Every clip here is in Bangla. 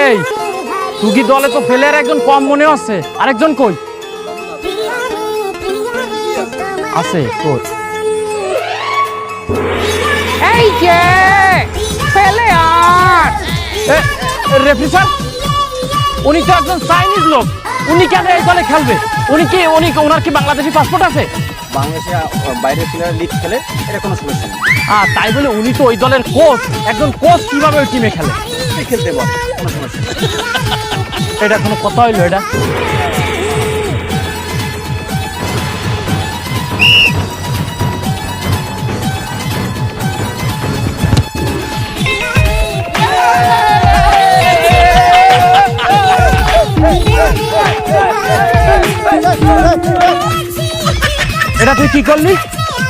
এই তুই দলে তো প্লেয়ার একজন কম মনে হচ্ছে, আরেকজন কই আছে? কই এই যে প্লেয়ার রেফারি স্যার, উনি তো একজন চাইনিজ লোক, উনি কেন এই দলে খেলবে? ওনার কি বাংলাদেশি পাসপোর্ট আছে? বাংলাদেশে বাইরের প্লেয়ার লিগ খেলে, এটা কোনো সমস্যা নেই। তাই বলে উনি তো ওই দলের কোচ, একজন কোচ কিভাবে ওই টিমে খেলে? খেলতে বল, কোনো সমস্যা নেই। এটা কোনো কথা হইলো? এটা এটা তুই কি করলি?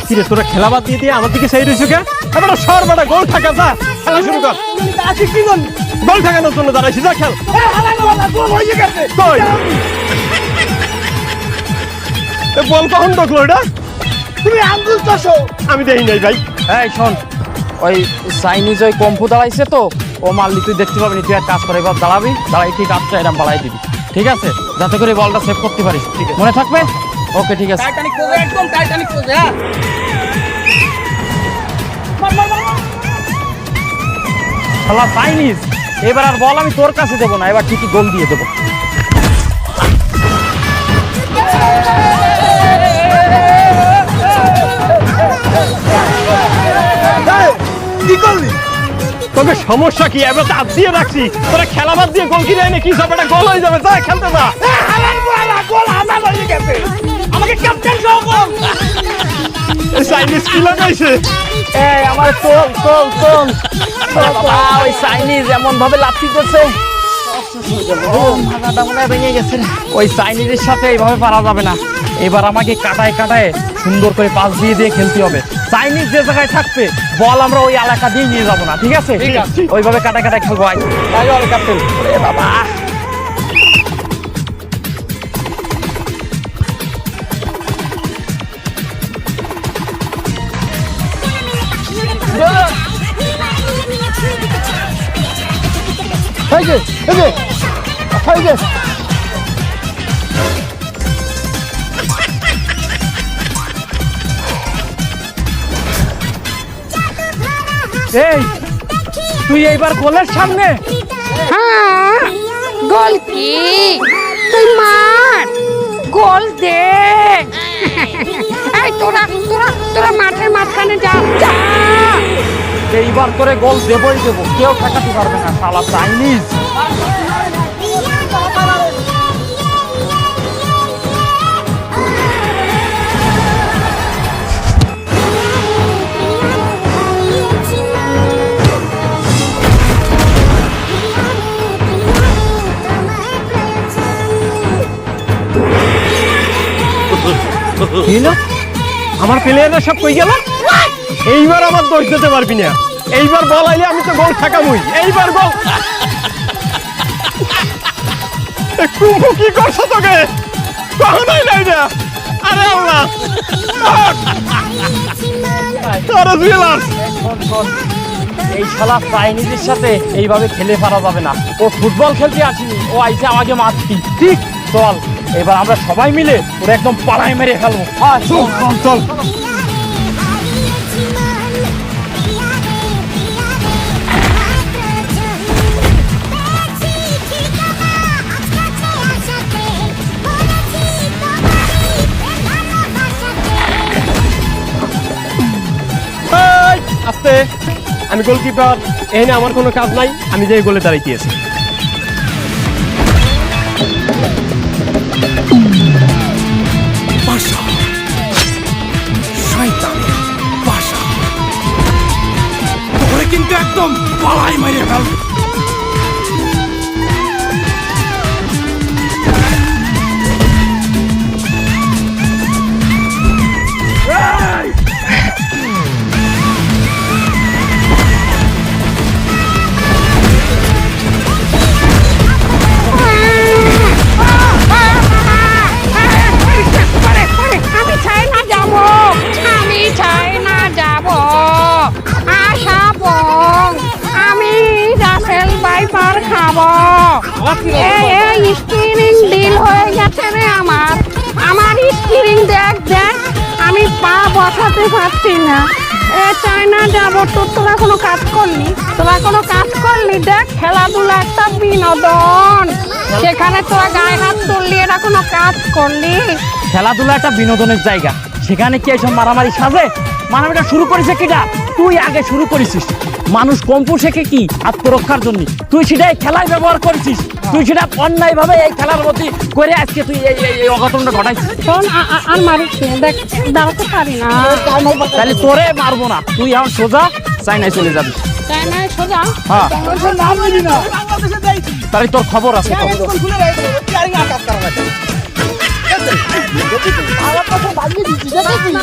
কিরে তোরা খেলা বাদ দিয়ে আমার দিকে সেই রয়েছে কে? এবার সর বেটা, গোল ঠাকা, যা খেলা শুরু কর। গোল ঠাকানোর জন্য দাঁড়াইছি, যা খেল। কই বল কখন ঢুকলো এটা? তুমি আঙ্গুল চাষো, আমি দেই নাই ভাই। এই শোন, ওই চাইনিজ ওই কম্পু দাঁড়াইছে তো, ও মারলি তুই দেখতে পাবি, তুই এক কাজ করে এবার দাঁড়াবি, দাঁড়াই ঠিক আপটা এরম বাড়াই দিবি, ঠিক আছে? যাতে করে বলটা সেভ করতে পারিস, ঠিক আছে? মনে থাকবে? ওকে ঠিক আছে। টাইটানিক পোজে, একদম টাইটানিক পোজে। হ্যাঁ শালা চাইনিজ, এবার আর বল আমি তোর কাছে দেবো না, এবার ঠিকই গোল দিয়ে দেবো। কি করলি? তোকে সমস্যা কি? এবার হাত দিয়ে রাখছি, তোরা খেলা বাদ দিয়ে গোল কিনে এনে কি সব একটা গোল হয়ে যাবে, যা খেলতে যা। গোল আমার হয়ে গেছে, আমাকে ক্যাপ্টেন সহ গোল। চাইনিজ কি লাগাইছে? এই আমার চল চল চল, বাবা ওই চাইনিজ এমন ভাবে লাথি দিতেছে, মাথাটা মনে হয় ভেঙে গেছে। ওই চাইনিজের সাথে এইভাবে পারা যাবে না, এবার আমাকে কাটায় কাটায় সুন্দর করে পাস দিয়ে দিয়ে খেলতে হবে। চাইনিজ যে জায়গায় থাকবে বল আমরা ওই এলাকা দিয়ে নিয়ে যাবো না, ঠিক আছে? ওইভাবে কাটায় কাটায় খেলবো। ক্যাপ্টেন বাবা, এই তুই এইবার গোলের সামনে। হ্যাঁ গোল কি, তুই মার, গোল দে। এই তোরা তোরা তোরা মাঠের মাঝখানে যা যা। এইবার করে গোল দেবই দেবো, কেউ ঠেকাতে পারবে না, শালা চাইনিজ। আমার প্লেয়াররা সব কই গেল? এইবার আমার দোষ দিতে পারবি না, এইবার বল আইলে আমি তো গোল ঠাকামুই। এইবার গোল। কুম্ভু কি করছো তোকে? কখনোই নাই না। আরে আল্লাহ, এই শালা চাইনিজের সাথে এইভাবে খেলে পারা যাবে না, ও ফুটবল খেলতে আসেনি, ও আইসে আমাকে মারতি। ঠিক, চল এবার আমরা সবাই মিলে ওরা একদম পাড়ায় মেরে ফেলবো। চল চল চল। আস্তে, আমি গোলকিপার, এখানে আমার কোনো কাজ নাই, আমি যে গোলে দাঁড়াইতেছি। কিন্তু একদম পালাই মেরে ফেলবে। আমি চাই না যাব, আশা আমি পার খাবো। এই স্টিরিং ডিল হয়ে গেছে রে আমার স্টিরিং দেখ দেখ, আমি পা বসাতে পারছি না। এ চায়না যাবো, তোরা কোনো কাজ করলি? দেখ, খেলাধুলা একটা বিনোদন, সেখানে তোরা গায়ে হাত তুললি, এটা কোনো কাজ করলি? খেলাধুলা একটা বিনোদনের জায়গা, সেখানে কি এইসব মারামারি সাজে? মারামারিটা শুরু করেছে কিটা? তুই আগে শুরু করেছিস। মানুষ কম্পু শেখে কি আত্মরক্ষার জন্য, তুই সেটাই খেলায় ব্যবহার করেছিস। তুই সেটা অন্যায় ভাবে এই খেলার প্রতি করে আজকে তুই এই অঘটনটা ঘটাইছিস। শোন, আর মারিস না, দেখ দাঁড়াতে পারি না। তাহলে তোরে মারবো না, তুই এখন সোজা চাইনায় চলে যাবি। চায়নায় সোজা? হ্যাঁ, নাম জানি না। তাহলে তোর খবর আছে। আমার কথা ভাবিয়ে দিচ্ছি, দেখেছিস?